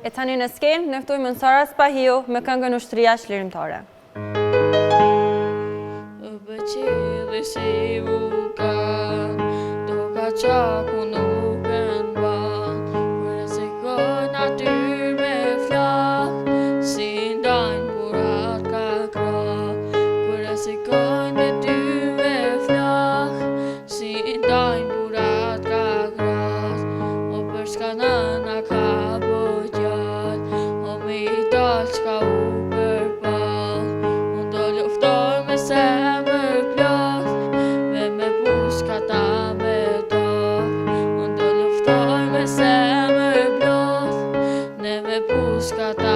E tani në skenë, nëftojmë në Sara Spahiu me këngën Ushtria Shlirimtare. Bëqili si vulkan, do ka qaku nuk e nban, kërë se kën aty me flak, si ndajnë burat ka krak, kërë se kën e ty me flak, si ndajnë burat ka krak, o për shka nëna ka bëgjat, o me i dal qka u përbal, unë do luftoj me zemër plot, me pushka ta me dak, unë do luftoj me zemër plot, ne me pushka ta